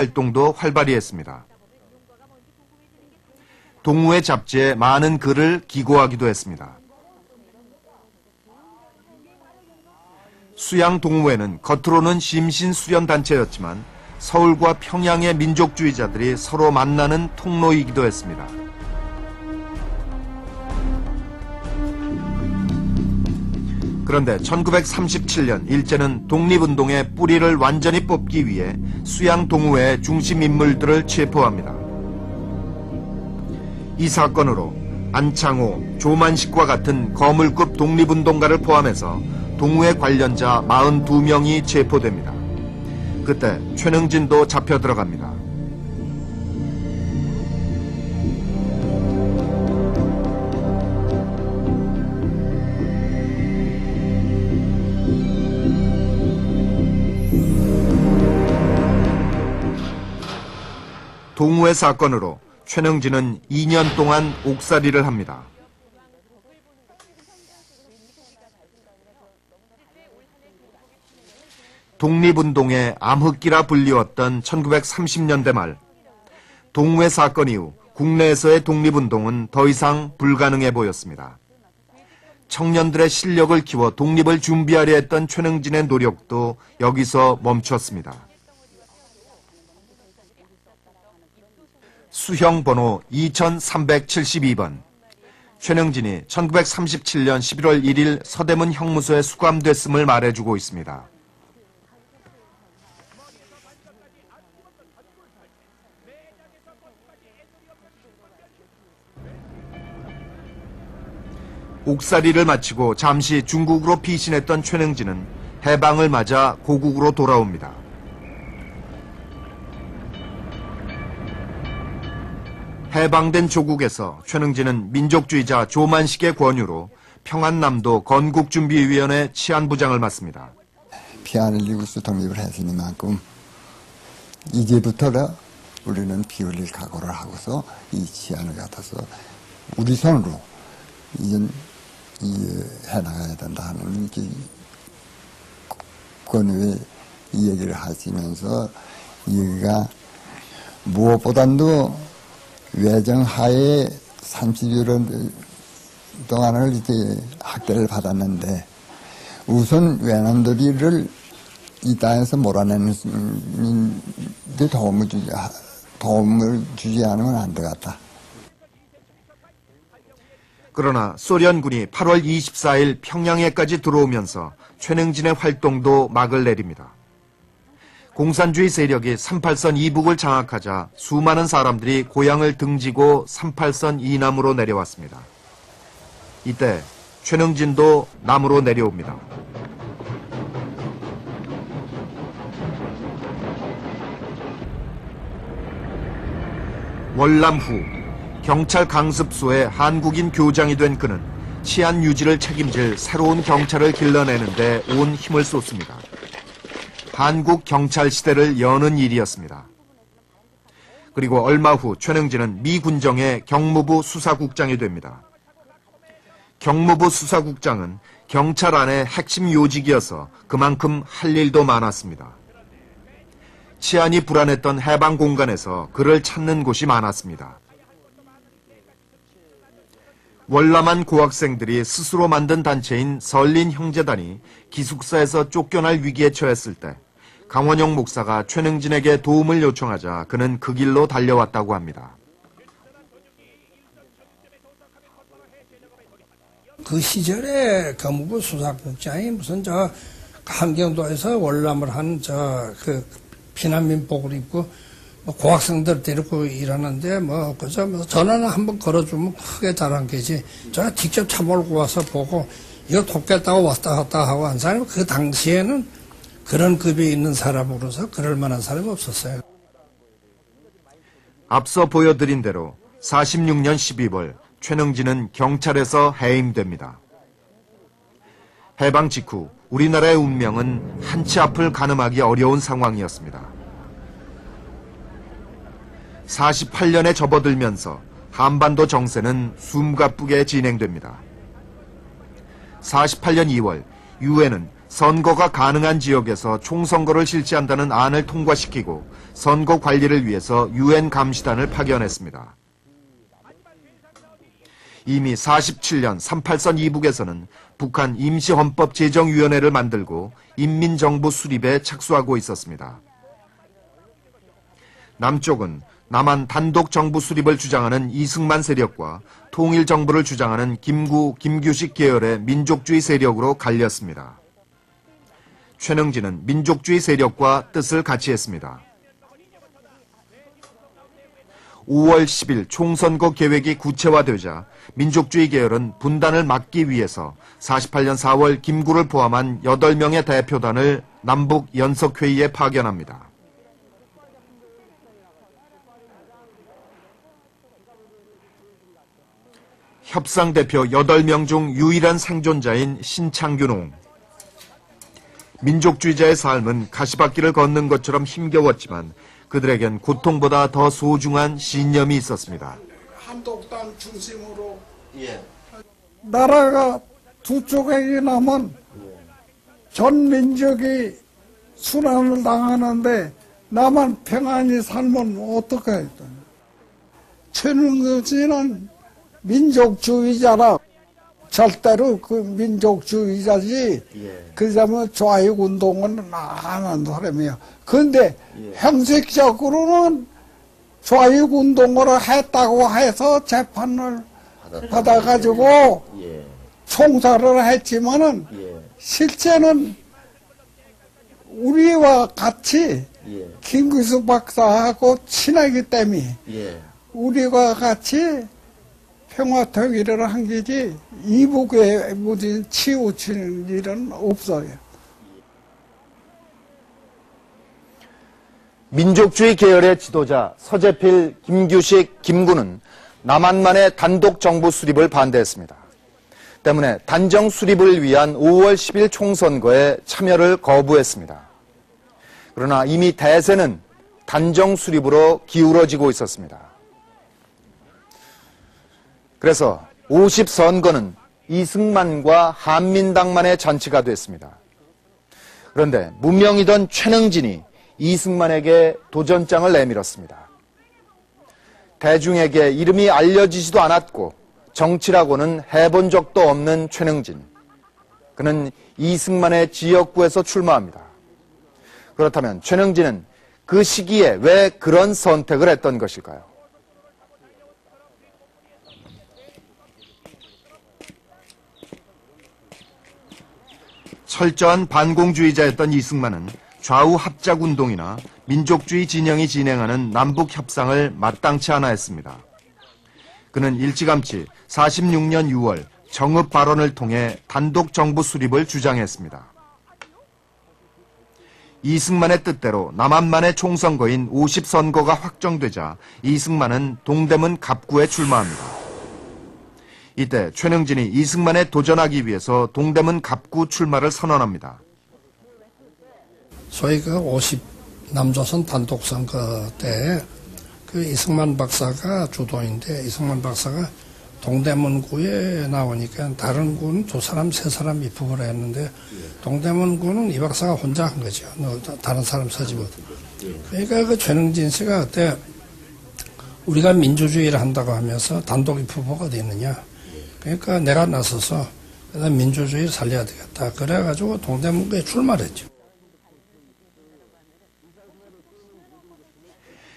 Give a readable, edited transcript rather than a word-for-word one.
활동도 활발히 했습니다. 동우회 잡지에 많은 글을 기고하기도 했습니다. 수양 동우회는 겉으로는 심신수련단체였지만 서울과 평양의 민족주의자들이 서로 만나는 통로이기도 했습니다. 그런데 1937년 일제는 독립운동의 뿌리를 완전히 뽑기 위해 수양 동우회의 중심 인물들을 체포합니다. 이 사건으로 안창호, 조만식과 같은 거물급 독립운동가를 포함해서 동우회 관련자 42명이 체포됩니다. 그때 최능진도 잡혀 들어갑니다. 동우회 사건으로 최능진은 2년 동안 옥살이를 합니다. 독립운동의 암흑기라 불리웠던 1930년대 말, 동우회 사건 이후 국내에서의 독립운동은 더 이상 불가능해 보였습니다. 청년들의 실력을 키워 독립을 준비하려 했던 최능진의 노력도 여기서 멈췄습니다. 수형 번호 2372번. 최능진이 1937년 11월 1일 서대문 형무소에 수감됐음을 말해주고 있습니다. 옥살이를 마치고 잠시 중국으로 피신했던 최능진은 해방을 맞아 고국으로 돌아옵니다. 해방된 조국에서 최능진은 민족주의자 조만식의 권유로 평안남도 건국준비위원회 치안부장을 맡습니다. 피안을 이루고서 독립을 했으니만큼 이제부터라 우리는 피 흘릴 각오를 하고서 이 치안을 갖아서 우리 손으로 이제 해나가야 된다 하는 권유의 이 얘기를 하시면서 여기가 무엇보다도 외정하에 30여 동안을 이제 학대를 받았는데 우선 외놈들이를 이 땅에서 몰아내는 데 도움을 주지 않으면 안 되겠다. 그러나 소련군이 8월 24일 평양에까지 들어오면서 최능진의 활동도 막을 내립니다. 공산주의 세력이 38선 이북을 장악하자 수많은 사람들이 고향을 등지고 38선 이남으로 내려왔습니다. 이때 최능진도 남으로 내려옵니다. 월남 후 경찰 강습소의 한국인 교장이 된 그는 치안 유지를 책임질 새로운 경찰을 길러내는데 온 힘을 쏟습니다. 한국 경찰 시대를 여는 일이었습니다. 그리고 얼마 후 최능진은 미 군정의 경무부 수사국장이 됩니다. 경무부 수사국장은 경찰 안의 핵심 요직이어서 그만큼 할 일도 많았습니다. 치안이 불안했던 해방 공간에서 그를 찾는 곳이 많았습니다. 월남한 고학생들이 스스로 만든 단체인 설린형제단이 기숙사에서 쫓겨날 위기에 처했을 때 강원영 목사가 최능진에게 도움을 요청하자 그는 그 길로 달려왔다고 합니다. 그 시절에 경무부 수사국장이 무슨 함경도에서 월남을 한 피난민복을 입고 고학생들 데리고 일하는데 그저 전화는 한번 걸어주면 크게 잘한 게지. 제가 직접 차 몰고 와서 보고 이거 돕겠다고 왔다 갔다 하고 한 사람이 그 당시에는 그런 급에 있는 사람으로서 그럴 만한 사람이 없었어요. 앞서 보여드린 대로 46년 12월 최능진은 경찰에서 해임됩니다. 해방 직후 우리나라의 운명은 한치 앞을 가늠하기 어려운 상황이었습니다. 48년에 접어들면서 한반도 정세는 숨가쁘게 진행됩니다. 48년 2월 유엔은 선거가 가능한 지역에서 총선거를 실시한다는 안을 통과시키고 선거 관리를 위해서 유엔 감시단을 파견했습니다. 이미 47년 38선 이북에서는 북한 임시헌법제정위원회를 만들고 인민정부 수립에 착수하고 있었습니다. 남쪽은 남한 단독 정부 수립을 주장하는 이승만 세력과 통일정부를 주장하는 김규식 계열의 민족주의 세력으로 갈렸습니다. 최능진은 민족주의 세력과 뜻을 같이 했습니다. 5월 10일 총선거 계획이 구체화되자 민족주의 계열은 분단을 막기 위해서 48년 4월 김구를 포함한 8명의 대표단을 남북 연석회의에 파견합니다. 협상 대표 8명 중 유일한 생존자인 신창균홍. 민족주의자의 삶은 가시밭길을 걷는 것처럼 힘겨웠지만 그들에겐 고통보다 더 소중한 신념이 있었습니다. 한독당 중심으로 나라가 두 쪽에 나면 전 민족이 순환을 당하는데 나만 평안히 살면 어떡해. 최능진은 민족주의자라. 절대로 그 민족주의자지. 그 사람은 좌익운동은 안 한 사람이에요. 그런데 형식적으로는 좌익운동을 했다고 해서 재판을 받아가지고 총살을 했지만은 실제는 우리와 같이 김규수 박사하고 친하기 때문에 우리와 같이 평화통일을 한 게지 이북에 무슨 치우치는 일은 없어요. 민족주의 계열의 지도자 서재필, 김규식, 김구는 남한만의 단독 정부 수립을 반대했습니다. 때문에 단정 수립을 위한 5월 10일 총선거에 참여를 거부했습니다. 그러나 이미 대세는 단정 수립으로 기울어지고 있었습니다. 그래서 50선거는 이승만과 한민당만의 잔치가 됐습니다. 그런데 무명이던 최능진이 이승만에게 도전장을 내밀었습니다. 대중에게 이름이 알려지지도 않았고 정치라고는 해본 적도 없는 최능진. 그는 이승만의 지역구에서 출마합니다. 그렇다면 최능진은 그 시기에 왜 그런 선택을 했던 것일까요? 철저한 반공주의자였던 이승만은 좌우 합작운동이나 민족주의 진영이 진행하는 남북협상을 마땅치 않아 했습니다. 그는 일찌감치 46년 6월 정읍 발언을 통해 단독 정부 수립을 주장했습니다. 이승만의 뜻대로 남한만의 총선거인 50선거가 확정되자 이승만은 동대문 갑구에 출마합니다. 이때 최능진이 이승만에 도전하기 위해서 동대문 갑구 출마를 선언합니다. 소위 그 50 남조선 단독선거 때 그 이승만 박사가 주도인데 이승만 박사가 동대문구에 나오니까 다른 구는 2사람, 3사람 입후보를 했는데 동대문구는 이 박사가 혼자 한 거죠. 다른 사람 서지 못. 그러니까 그 최능진 씨가 그때 우리가 민주주의를 한다고 하면서 단독 입후보가 어디 있느냐. 그러니까 내가 나서서 민주주의를 살려야 되겠다. 그래가지고 동대문구에 출마를 했죠.